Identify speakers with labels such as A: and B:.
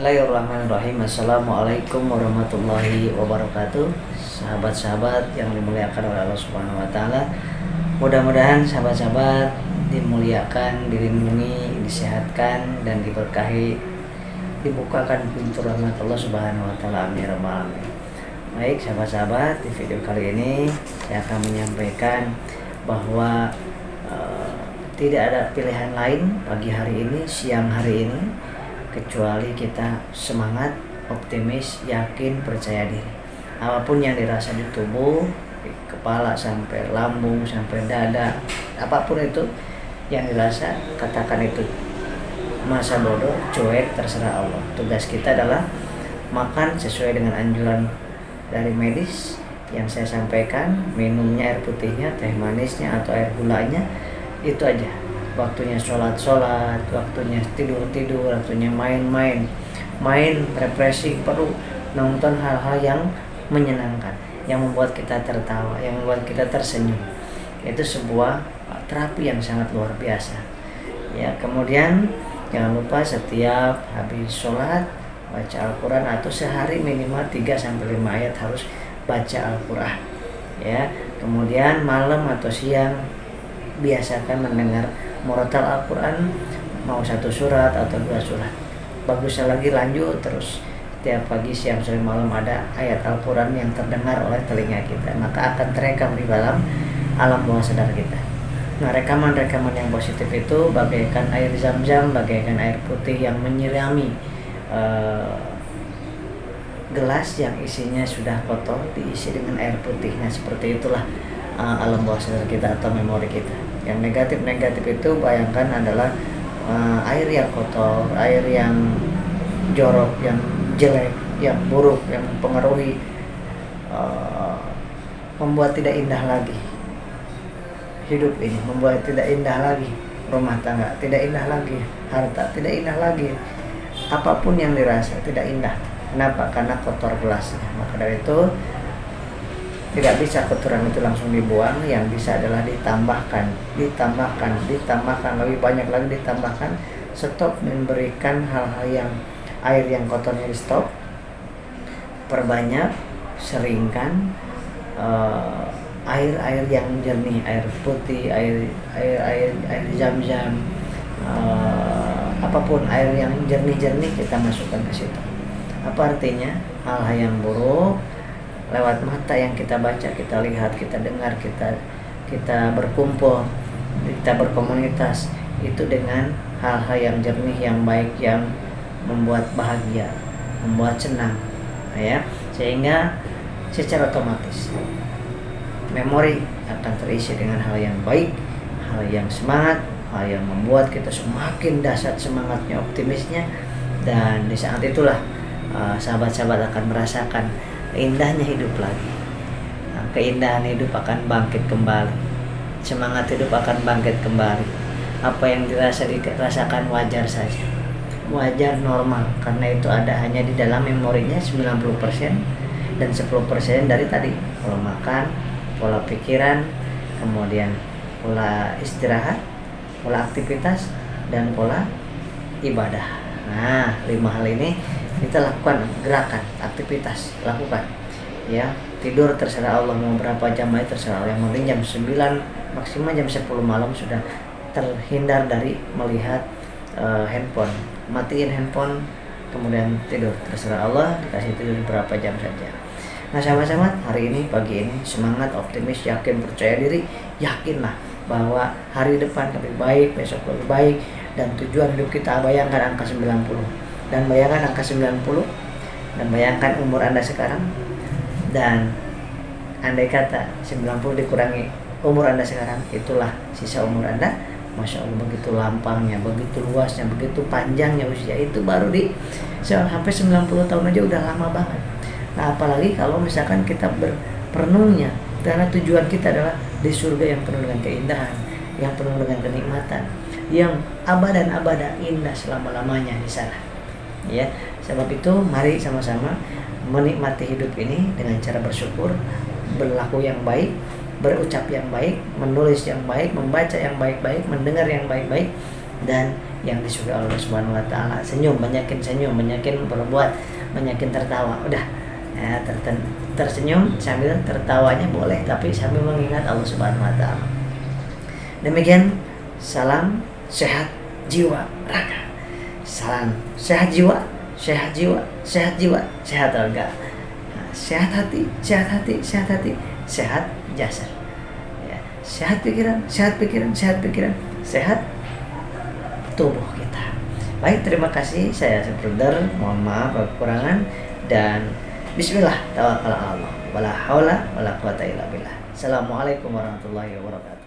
A: Bismillahirrahmanirrahim. Assalamualaikum warahmatullahi wabarakatuh. Sahabat-sahabat yang dimuliakan oleh Allah Subhanahu wa taala. Mudah-mudahan sahabat-sahabat dimuliakan, dilindungi, disehatkan dan diberkahi, dibukakan pintu rahmat Allah Subhanahu wa taala. Amin ya rabbal alamin. Baik sahabat-sahabat, di video kali ini saya akan menyampaikan bahwa tidak ada pilihan lain pagi hari ini, siang hari ini, kecuali kita semangat, optimis, yakin, percaya diri. Apapun yang dirasa di tubuh, di kepala sampai lambung sampai dada, apapun itu yang dirasa, katakan itu masa bodoh, cuek, terserah Allah. Tugas kita adalah makan sesuai dengan anjuran dari medis yang saya sampaikan, minumnya air putihnya, teh manisnya atau air gulanya, itu aja. Waktunya sholat, waktunya tidur, waktunya main refreshing, perlu nonton hal-hal yang menyenangkan, yang membuat kita tertawa, yang membuat kita tersenyum. Itu sebuah terapi yang sangat luar biasa. Ya, kemudian jangan lupa setiap habis sholat baca Al-Quran, atau sehari minimal 3-5 ayat harus baca Al-Quran. Ya, kemudian malam atau siang biasakan mendengar murotal Al-Quran, mau 1 surat atau 2 surat. Bagusnya lagi lanjut terus tiap pagi, siang, sore, malam ada ayat Al-Quran yang terdengar oleh telinga kita, maka akan terekam di dalam alam bawah sadar kita. Nah, rekaman-rekaman yang positif itu bagaikan air zam-zam, bagaikan air putih yang menyirami gelas yang isinya sudah kotor, diisi dengan air putih. Nah, seperti itulah alam bawah sadar kita atau memori kita. Yang negatif itu bayangkan adalah air yang kotor, air yang jorok, yang jelek, yang buruk, yang mempengaruhi, membuat tidak indah lagi hidup ini, membuat tidak indah lagi rumah tangga, tidak indah lagi harta, tidak indah lagi apapun yang dirasa tidak indah. Kenapa? Karena kotor gelasnya. Maka dari itu tidak bisa kotoran itu langsung dibuang, yang bisa adalah ditambahkan, lebih banyak lagi ditambahkan. Stop memberikan hal-hal yang air yang kotornya di stop, perbanyak, seringkan air yang jernih, air putih, air zam-zam, apapun air yang jernih kita masukkan ke situ. Apa artinya? Hal-hal yang buruk lewat mata yang kita baca, kita lihat, kita dengar, kita berkumpul, kita berkomunitas, itu dengan hal-hal yang jernih, yang baik, yang membuat bahagia, membuat senang, ya, sehingga secara otomatis memori akan terisi dengan hal yang baik, hal yang semangat, hal yang membuat kita semakin dahsyat semangatnya, optimisnya. Dan di saat itulah sahabat-sahabat akan merasakan indahnya hidup lagi. Keindahan hidup akan bangkit kembali, semangat hidup akan bangkit kembali. Apa yang dirasakan wajar saja, wajar, normal, karena itu ada hanya di dalam memorinya 90%, dan 10% dari tadi pola makan, pola pikiran, kemudian pola istirahat, pola aktivitas, dan pola ibadah. Nah, 5 hal ini kita lakukan, gerakan, aktivitas, lakukan. Ya, tidur terserah Allah, mau berapa jam aja terserah Allah. Yang penting jam 9, maksimal jam 10 malam sudah terhindar dari melihat handphone. Matiin handphone, kemudian tidur, terserah Allah, dikasih tidur berapa jam saja. Nah, sahabat-sahabat, hari ini, pagi ini semangat, optimis, yakin, percaya diri. Yakinlah bahwa hari depan lebih baik, besok lebih baik, dan tujuan hidup kita. Bayangkan angka 90, dan bayangkan angka 90, dan bayangkan umur Anda sekarang, dan andai kata 90 dikurangi umur Anda sekarang, itulah sisa umur Anda. Masya Allah, begitu lampangnya, begitu luasnya, begitu panjangnya usia. Itu baru sampai 90 tahun aja udah lama banget. Nah, apalagi kalau misalkan kita berperenungnya, karena tujuan kita adalah di surga yang penuh dengan keindahan, yang penuh dengan kenikmatan, yang abada indah selama-lamanya di sana. Ya, sebab itu mari sama-sama menikmati hidup ini dengan cara bersyukur, berlaku yang baik, berucap yang baik, menulis yang baik, membaca yang baik-baik, mendengar yang baik-baik, dan yang disukai Allah Subhanahu wa taala. Senyum, banyakin berbuat, banyakin tertawa. Udah ya, tersenyum sambil tertawanya boleh, tapi sambil mengingat Allah Subhanahu wa taala. Demikian, salam sehat jiwa raga. Salam sehat jiwa, sehat raga. Sehat hati, sehat jasad. Ya, sehat pikiran, sehat tubuh kita. Baik, terima kasih. Saya Brother, mohon maaf kekurangan, dan bismillah, tawakal ala Allah, wala haula wala quwata illa billah. Assalamualaikum warahmatullahi wabarakatuh.